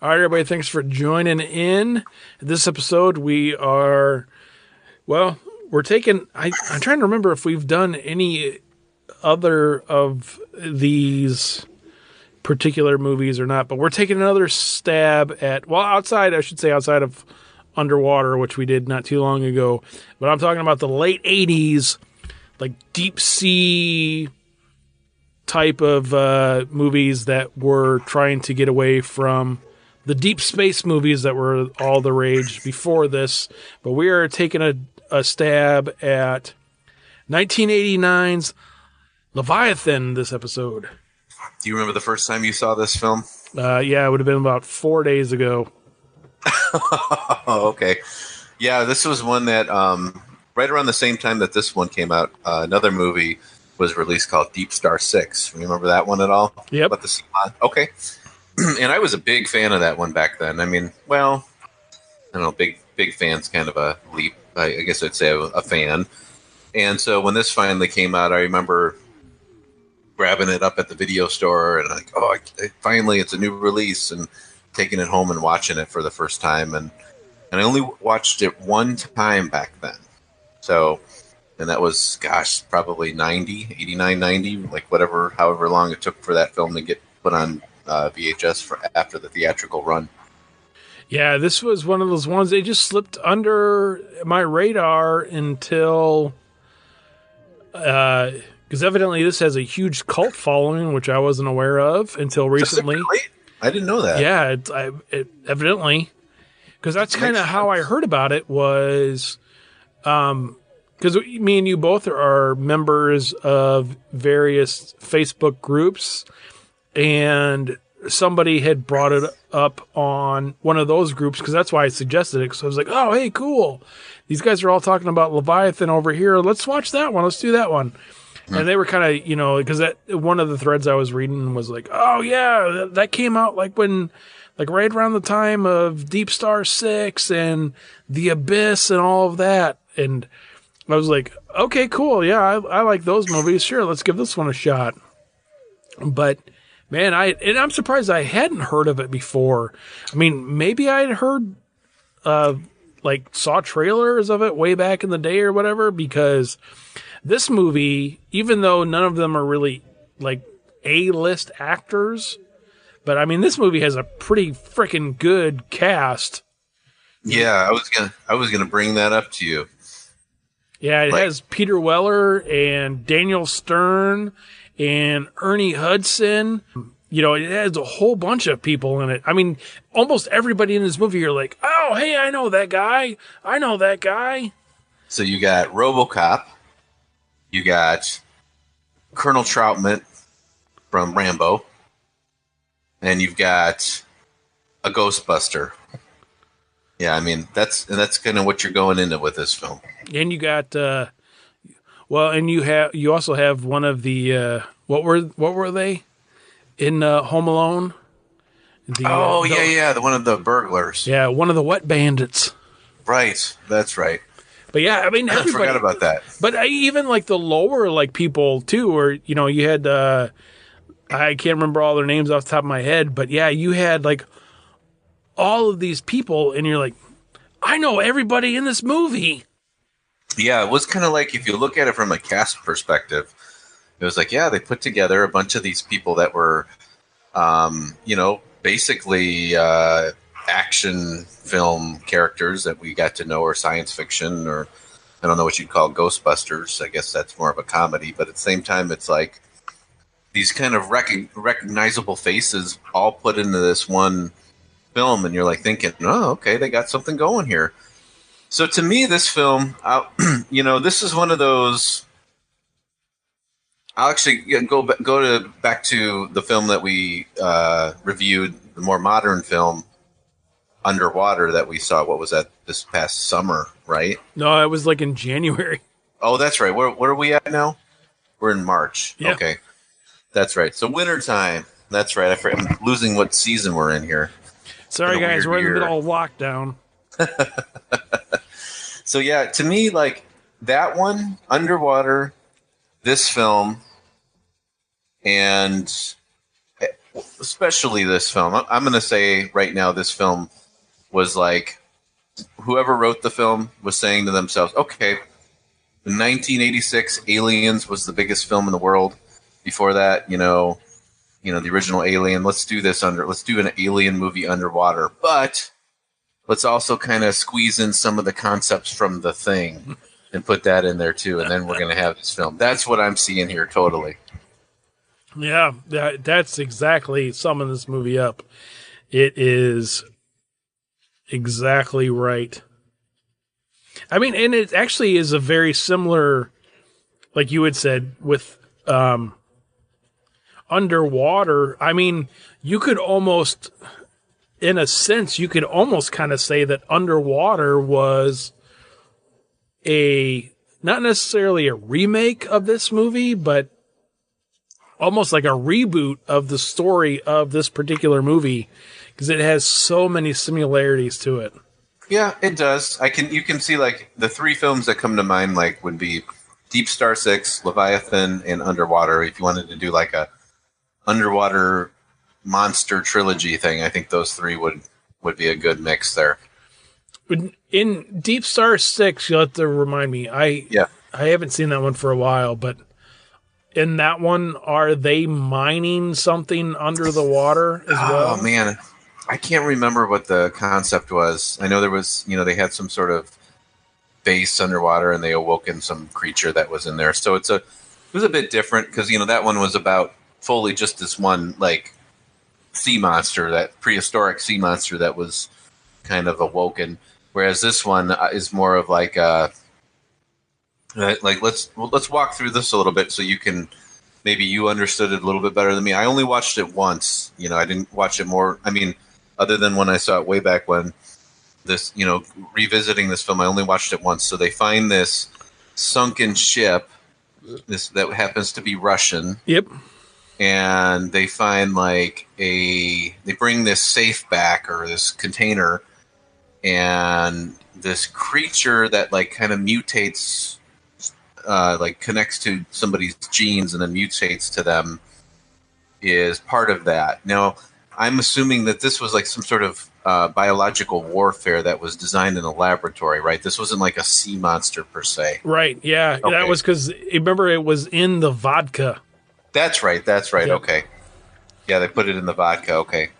All right, everybody, thanks for joining in. This episode, we're taking, I'm trying to remember if we've done any other of these particular movies or not, but we're taking another stab at, outside of Underwater, which we did not too long ago, but I'm talking about the late 80s, like deep sea type of movies that were trying to get away from the deep space movies that were all the rage before this. But we are taking a stab at 1989's Leviathan this episode. Do you remember the first time you saw this film? Yeah, it would have been about 4 days ago. Oh, okay. Yeah, this was one that right around the same time that this one came out, another movie was released called Deep Star 6. Remember that one at all? Yep. About the okay. And I was a big fan of that one back then. I mean, well, I don't know, big fan's kind of a leap. I guess I'd say a fan. And so when this finally came out, I remember grabbing it up at the video store and like, finally it's a new release, and taking it home and watching it for the first time. And I only watched it one time back then. So, and that was, probably 89, 90, like however long it took for that film to get put on VHS for after the theatrical run. Yeah, this was one of those ones that just slipped under my radar until, because evidently this has a huge cult following, which I wasn't aware of until recently. I didn't know that. Yeah, it evidently, because that's kind of how I heard about it was, because me and you both are members of various Facebook groups, and somebody had brought it up on one of those groups, because that's why I suggested it. Because I was like, oh, hey, cool. These guys are all talking about Leviathan over here. Let's watch that one. Let's do that one. Mm-hmm. And they were kind of, because one of the threads I was reading was like, oh, yeah, that came out like right around the time of Deep Star 6 and The Abyss and all of that. And I was like, okay, cool. Yeah, I like those movies. Sure, let's give this one a shot. But man, I'm surprised I hadn't heard of it before. I mean, maybe I had heard, saw trailers of it way back in the day or whatever, because this movie, even though none of them are really like A-list actors, but I mean, this movie has a pretty freaking good cast. Yeah, I was gonna bring that up to you. Yeah, it has Peter Weller and Daniel Stern and Ernie Hudson. It has a whole bunch of people in it. I mean, almost everybody in this movie, you're like, oh, hey, I know that guy. I know that guy. So you got RoboCop. You got Colonel Troutman from Rambo. And you've got a Ghostbuster. Yeah, I mean, that's kind of what you're going into with this film. And you got, and you also have one of the, what were they in Home Alone? The one of the burglars. Yeah, one of the wet bandits. Right, that's right. But yeah, I mean, everybody. I forgot about that. But even like the lower people too, where you had I can't remember all their names off the top of my head, but yeah, you had like all of these people, and you're like, I know everybody in this movie. Yeah, it was kind of like, if you look at it from a cast perspective, it was like, yeah, they put together a bunch of these people that were, basically action film characters that we got to know, or science fiction, or I don't know what you'd call Ghostbusters. I guess that's more of a comedy, but at the same time, it's like these kind of recognizable faces all put into this one film, and you're like thinking, oh, okay, they got something going here. So to me, this film, this is one of those. I'll actually go back to the film that we reviewed, the more modern film, Underwater, that we saw. What was that, this past summer, right? No, it was like in January. Oh, that's right. Where are we at now? We're in March. Yeah. Okay, that's right. So wintertime. That's right. I'm losing what season we're in here. Sorry, guys. We're in the middle of lockdown. So yeah, to me, like that one, Underwater, this film, and especially this film. I'm going to say right now, this film was like whoever wrote the film was saying to themselves, "Okay, in 1986, Aliens was the biggest film in the world. Before that, the original Alien. Let's do an Alien movie underwater, but let's also kind of squeeze in some of the concepts from The Thing and put that in there too, and then we're going to have this film." That's what I'm seeing here, totally. Yeah, that's exactly summing this movie up. It is exactly right. I mean, and it actually is a very similar, like you had said, with underwater. I mean, you could almost, in a sense, you could almost kind of say that Underwater was not necessarily a remake of this movie, but almost like a reboot of the story of this particular movie, because it has so many similarities to it. Yeah, it does. You can see like the three films that come to mind like would be Deep Star 6, Leviathan, and Underwater. If you wanted to do like a underwater monster trilogy thing, I think those three would be a good mix there. In Deep Star 6, you'll have to remind me. I haven't seen that one for a while, but in that one, are they mining something under the water as well? Oh, man. I can't remember what the concept was. I know there was, they had some sort of base underwater and they awoken some creature that was in there. So it was a bit different because, that one was about fully just this one, like, sea monster, that prehistoric sea monster that was kind of awoken. Whereas this one is more of like let's walk through this a little bit so maybe you understood it a little bit better than me. I only watched it once. I didn't watch it more. I mean, other than when I saw it way back when, this, revisiting this film, I only watched it once. So they find this sunken ship, that happens to be Russian. Yep. And they find they bring this safe back, or this container, and this creature that kind of mutates, connects to somebody's genes and then mutates to them, is part of that. Now, I'm assuming that this was some sort of biological warfare that was designed in a laboratory, right? This wasn't like a sea monster per se. Right, yeah. Okay. That was because, remember, it was in the vodka. That's right. Yep. Okay. Yeah, they put it in the vodka. Okay.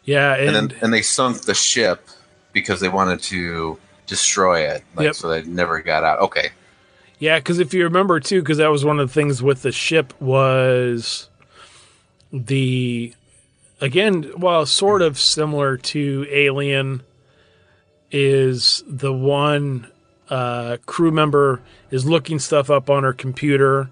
Yeah, and they sunk the ship because they wanted to destroy it, so they never got out. Okay. Yeah, because if you remember too, because that was one of the things with the ship was sort of similar to Alien, is the one crew member is looking stuff up on her computer.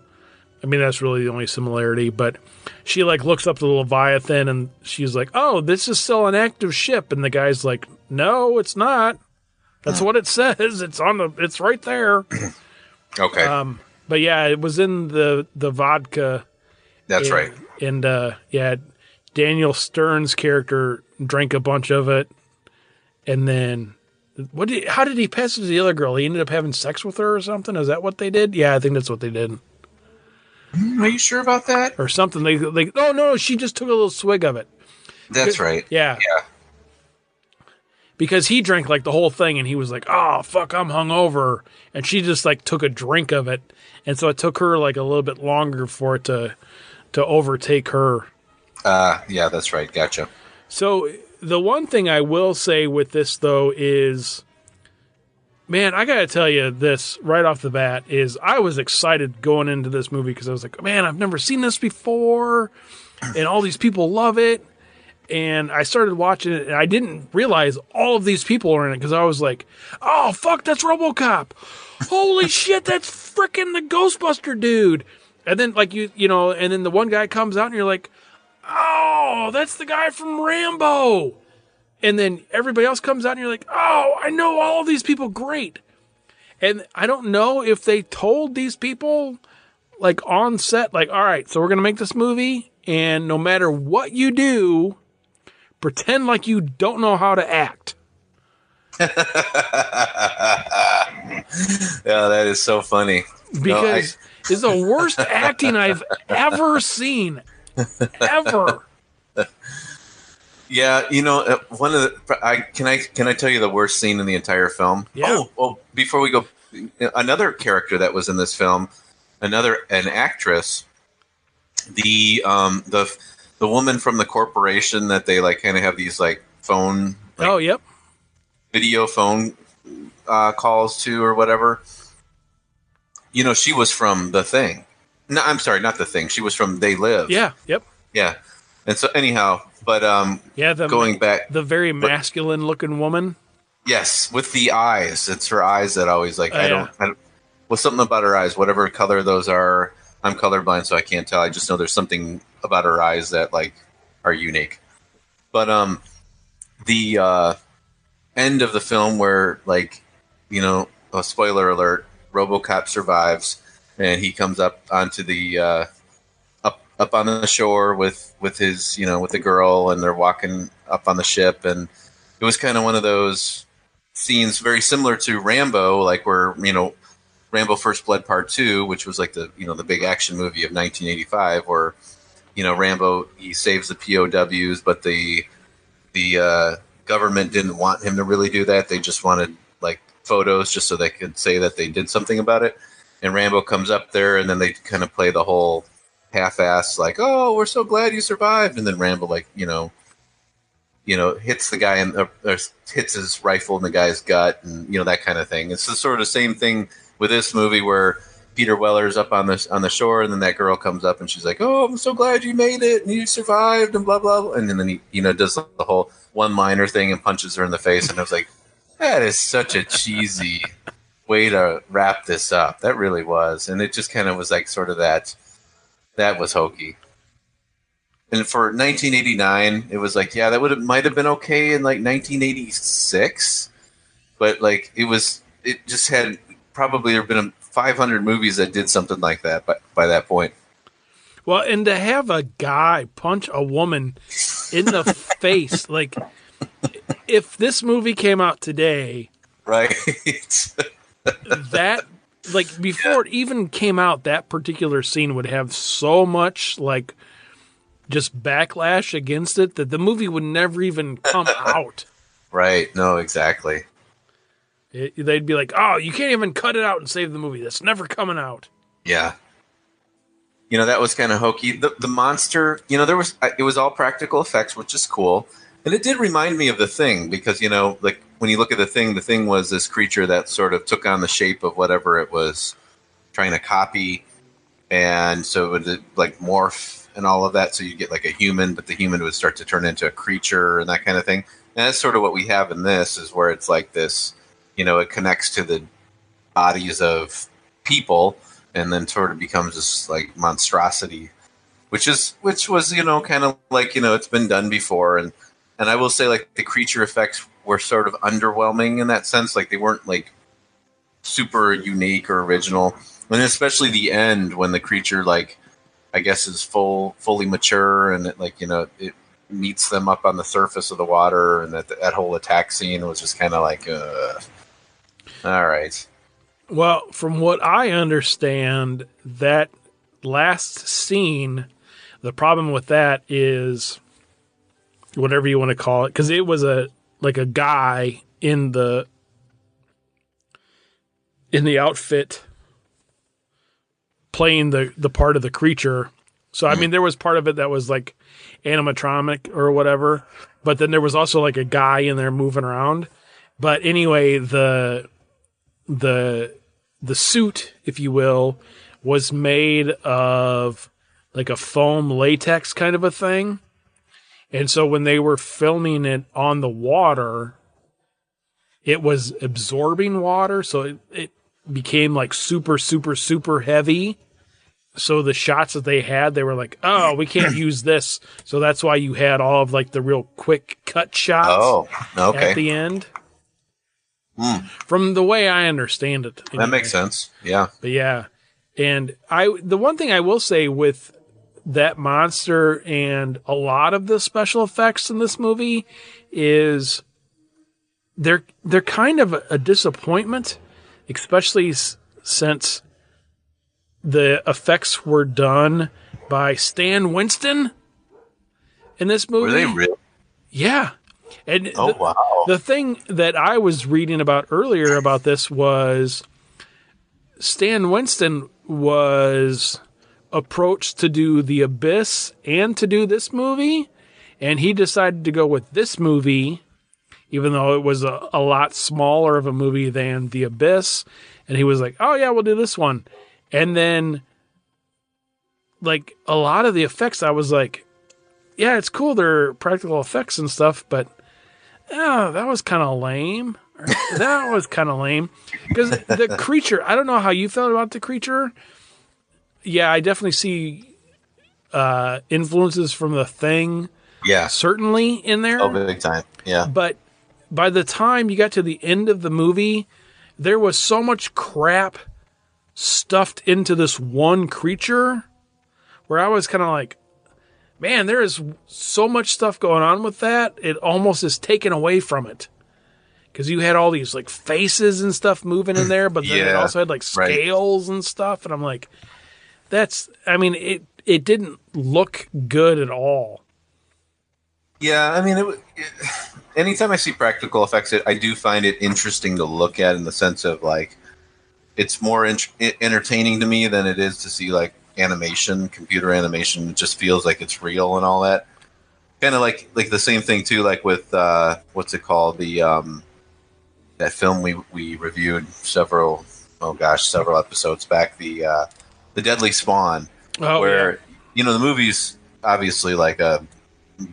I mean, that's really the only similarity, but she looks up the Leviathan and she's like, "Oh, this is still an active ship." And the guy's like, "No, it's not. That's what it says. It's right there." Okay. But yeah, it was in the vodka. That's right. And Daniel Stern's character drank a bunch of it, and then how did he pass it to the other girl? He ended up having sex with her or something. Is that what they did? Yeah, I think that's what they did. Are you sure about that? Or something. No, she just took a little swig of it. That's right. Yeah. Because he drank the whole thing, and he was like, "Oh fuck, I'm hungover," and she just took a drink of it, and so it took her a little bit longer for it to overtake her. Yeah, that's right. Gotcha. So the one thing I will say with this though is, man, I gotta tell you this right off the bat is I was excited going into this movie because I was like, man, I've never seen this before, and all these people love it. And I started watching it, and I didn't realize all of these people were in it because I was like, "Oh fuck, that's RoboCop! Holy shit, that's freaking the Ghostbuster dude!" And then and then the one guy comes out, and you're like, "Oh, that's the guy from Rambo!" And then everybody else comes out, and you're like, "Oh, I know all of these people, great!" And I don't know if they told these people on set, all right, so we're gonna make this movie, and no matter what you do, pretend like you don't know how to act. Yeah, that is so funny. Because it's the worst acting I've ever seen. Ever. Yeah, one of the can I tell you the worst scene in the entire film? Yeah. Oh, before we go, another character that was in this film, an actress, the woman from the corporation that they like kind of have these like phone like Oh, yep. video phone calls to or whatever. She was from The Thing. No, I'm sorry, not The Thing. She was from They Live. Yeah, yep. Yeah. And so anyhow, but Yeah, going back, the very masculine looking woman. yes, with the eyes. It's her eyes that always like I Yeah. don't well something about her eyes, whatever color those are. I'm colorblind, so I can't tell. I just know there's something about her eyes that like are unique. But the end of the film where like a spoiler alert, RoboCop survives and he comes up onto the up on the shore with his with the girl, and they're walking up on the ship, and it was kind of one of those scenes very similar to Rambo, like where Rambo First Blood Part 2, which was like the the big action movie of 1985, where Rambo, he saves the POWs, but the government didn't want him to really do that. They just wanted like photos just so they could say that they did something about it. And Rambo comes up there, and then they kind of play the whole half-ass like, "Oh, we're so glad you survived," and then Rambo like hits the guy or hits his rifle in the guy's gut, and that kind of thing. It's the sort of same thing with this movie where Peter Weller's up on the shore, and then that girl comes up and she's like, "Oh, I'm so glad you made it and you survived," and blah blah, blah. And then he does the whole one-liner thing and punches her in the face, and I was like, that is such a cheesy way to wrap this up. That really was, and it just kind of was like sort of that was hokey. And for 1989, it was like, yeah, that might have been okay in like 1986, but like it just had probably there been 500 movies that did something like that by that point. Well, and to have a guy punch a woman in the face, like if this movie came out today, right? that like before it even came out, that particular scene would have so much like just backlash against it that the movie would never even come out. Right. No, exactly. They'd be like, "Oh, you can't even cut it out and save the movie. That's never coming out." Yeah. That was kind of hokey. The monster, it was all practical effects, which is cool. And it did remind me of The Thing because, like when you look at The Thing was this creature that sort of took on the shape of whatever it was trying to copy. And so it would like morph and all of that. So you get like a human, but the human would start to turn into a creature and that kind of thing. And that's sort of what we have in this, is where it's like this, it connects to the bodies of people and then sort of becomes this like monstrosity, which was, kind of like, it's been done before. And I will say like the creature effects were sort of underwhelming in that sense. Like they weren't like super unique or original. And especially the end when the creature, like, I guess is fully mature and it, like, it meets them up on the surface of the water, and that whole attack scene was just kind of like, all right. Well, from what I understand, that last scene, the problem with that is whatever you want to call it, because it was a guy in the outfit playing the part of the creature. So I mean, there was part of it that was like animatronic or whatever, but then there was also like a guy in there moving around. But anyway, the suit, if you will, was made of like a foam latex kind of a thing. And so when they were filming it on the water, it was absorbing water. So it became like super, super, super heavy. So the shots that they had, they were like, "Oh, we can't use this." So that's why you had all of like the real quick cut shots. Oh, okay. At the end. From the way I understand it. Anyway. That makes sense. Yeah. But yeah. And the one thing I will say with that monster and a lot of the special effects in this movie is they're kind of a disappointment, especially since the effects were done by Stan Winston. in this movie. Were they real? Yeah. And wow. the thing that I was reading about earlier about this was Stan Winston was approached to do The Abyss and to do this movie, and he decided to go with this movie, even though it was a lot smaller of a movie than The Abyss. And he was like, oh yeah, we'll do this one. And then, like, a lot of the effects, I was like, yeah, it's cool, they're practical effects and stuff, but that was kind of lame. That was kind of lame. Because the creature, I don't know how you felt about the creature. Yeah, I definitely see influences from The Thing. Yeah. Certainly in there. Oh, big time. Yeah. But by the time you got to the end of the movie, there was so much crap stuffed into this one creature where I was kind of like, man, there is so much stuff going on with that. It almost is taken away from it. Because you had all these like faces and stuff moving in there, but then it also had like scales and stuff. And I'm like, it didn't look good at all. Yeah, I mean, anytime I see practical effects, I do find it interesting to look at in the sense of like, it's more entertaining to me than it is to see like animation, computer animation. It just feels like it's real and all that. Kind of like the same thing too, like with what's it called, the that film we reviewed several episodes back, the Deadly Spawn, where the movie's obviously like a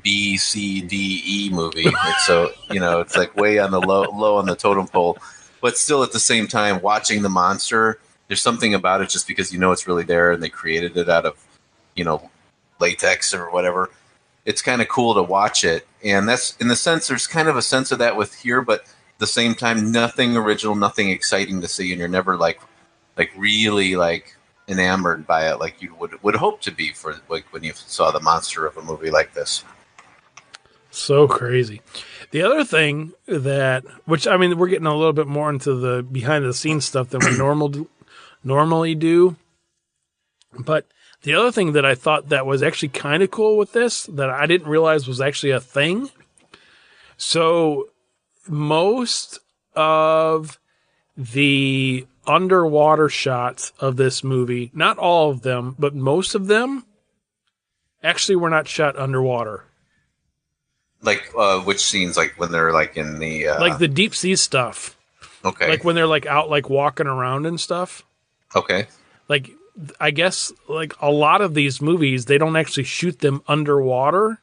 B, C, D, E movie. So, it's like way on the low on the totem pole, but still at the same time watching the monster, there's something about it just because it's really there and they created it out of, latex or whatever. It's kind of cool to watch it. And that's, in the sense, there's kind of a sense of that with here, but at the same time, nothing original, nothing exciting to see. And you're never like really like enamored by it like you would hope to be for like when you saw the monster of a movie like this. So crazy. The other thing which we're getting a little bit more into the behind the scenes stuff than we normally do, but the other thing that I thought that was actually kind of cool with this that I didn't realize was actually a thing. So most of the underwater shots of this movie, not all of them, but most of them actually were not shot underwater. Like which scenes? Like when they're like in the like the deep sea stuff. Okay. Like when they're like out like walking around and stuff. Okay. Like I guess like a lot of these movies, they don't actually shoot them underwater.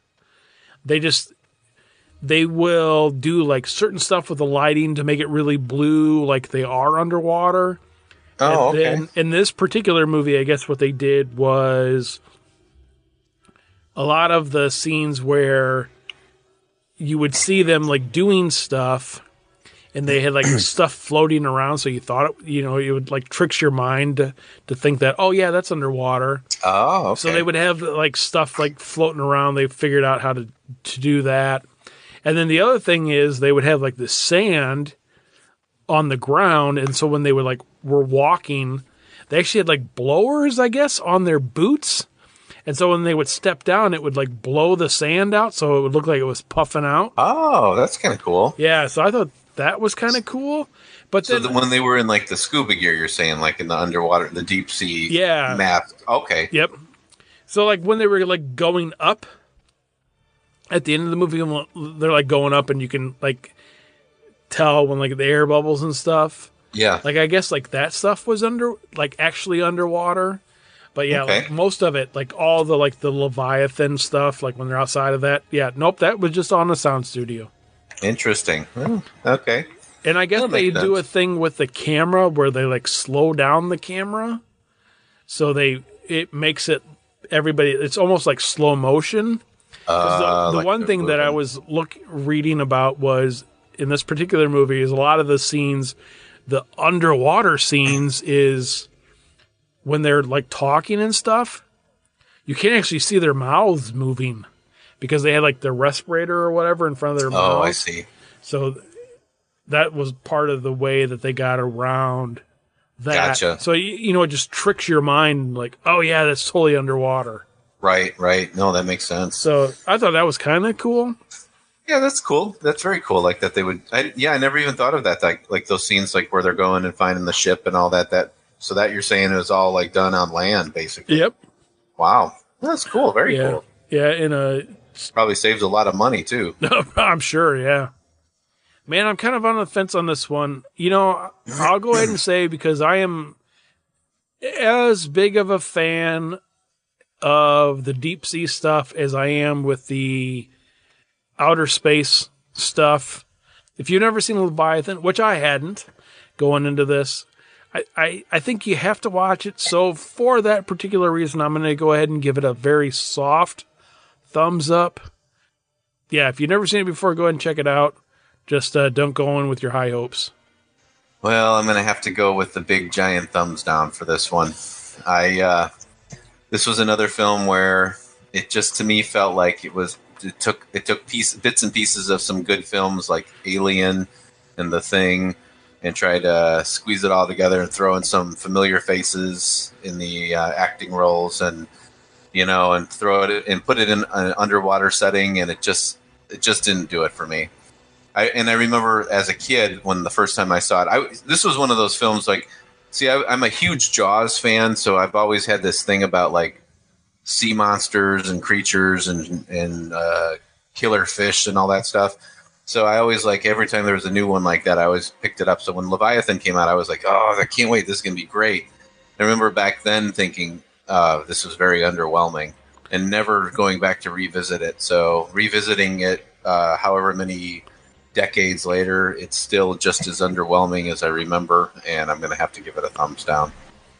They will do like certain stuff with the lighting to make it really blue, like they are underwater. Oh, and okay. then in this particular movie, I guess what they did was a lot of the scenes where you would see them like doing stuff and they had like stuff floating around. So you thought it would like tricks your mind to think that, oh yeah, that's underwater. Oh, okay. So they would have like stuff like floating around. They figured out how to do that. And then the other thing is they would have like the sand on the ground. And so when they were walking, they actually had like blowers, I guess, on their boots. And so when they would step down, it would like blow the sand out. So it would look like it was puffing out. Oh, that's kind of cool. Yeah. So I thought that was kind of cool. But so then, when they were in like the scuba gear, you're saying like in the underwater, the deep sea mask. Okay. Yep. So like when they were like going up at the end of the movie, they're like going up and you can like tell when like the air bubbles and stuff. Yeah. Like I guess like that stuff was actually underwater. But yeah, okay. Like most of it, like all the like the Leviathan stuff, like when they're outside of that. Yeah, nope, that was just on the sound studio. Interesting. Okay. And I guess they do a thing with the camera where they like slow down the camera. So it makes it's almost like slow motion. The like one thing that I was reading about was in this particular movie is a lot of the scenes, the underwater scenes is when they're like talking and stuff, you can't actually see their mouths moving because they had like their respirator or whatever in front of their mouth. Oh, I see. So that was part of the way that they got around that. Gotcha. So, it just tricks your mind like, oh yeah, that's totally underwater. Right, right. No, that makes sense. So I thought that was kind of cool. Yeah, that's cool. That's very cool. Like that they would. I never even thought of that. Like those scenes, like where they're going and finding the ship and all that. So that you're saying it was all like done on land, basically. Yep. Wow, that's cool. Very Yeah. cool. Yeah. In a, Probably saves a lot of money too. I'm sure. Yeah. Man, I'm kind of on the fence on this one. You know, I'll go ahead and say because I am as big of a fan of the deep sea stuff as I am with the outer space stuff. If you've never seen Leviathan, which I hadn't going into this, I think you have to watch it. So for that particular reason, I'm going to go ahead and give it a very soft thumbs up. Yeah, if you've never seen it before, go ahead and check it out. Just don't go in with your high hopes. Well, I'm gonna have to go with the big giant thumbs down for this one. This was another film where it just to me felt like it took bits and pieces of some good films like Alien and The Thing, and tried to squeeze it all together and throw in some familiar faces in the acting roles, and and throw it and put it in an underwater setting, and it just didn't do it for me. I remember as a kid when the first time I saw it, this was one of those films like, see, I'm a huge Jaws fan, so I've always had this thing about like sea monsters and creatures and killer fish and all that stuff. So I always like every time there was a new one like that, I always picked it up. So when Leviathan came out, I was like, oh, I can't wait. This is going to be great. I remember back then thinking this was very underwhelming and never going back to revisit it. So revisiting it, however many decades later, it's still just as underwhelming as I remember, and I'm going to have to give it a thumbs down.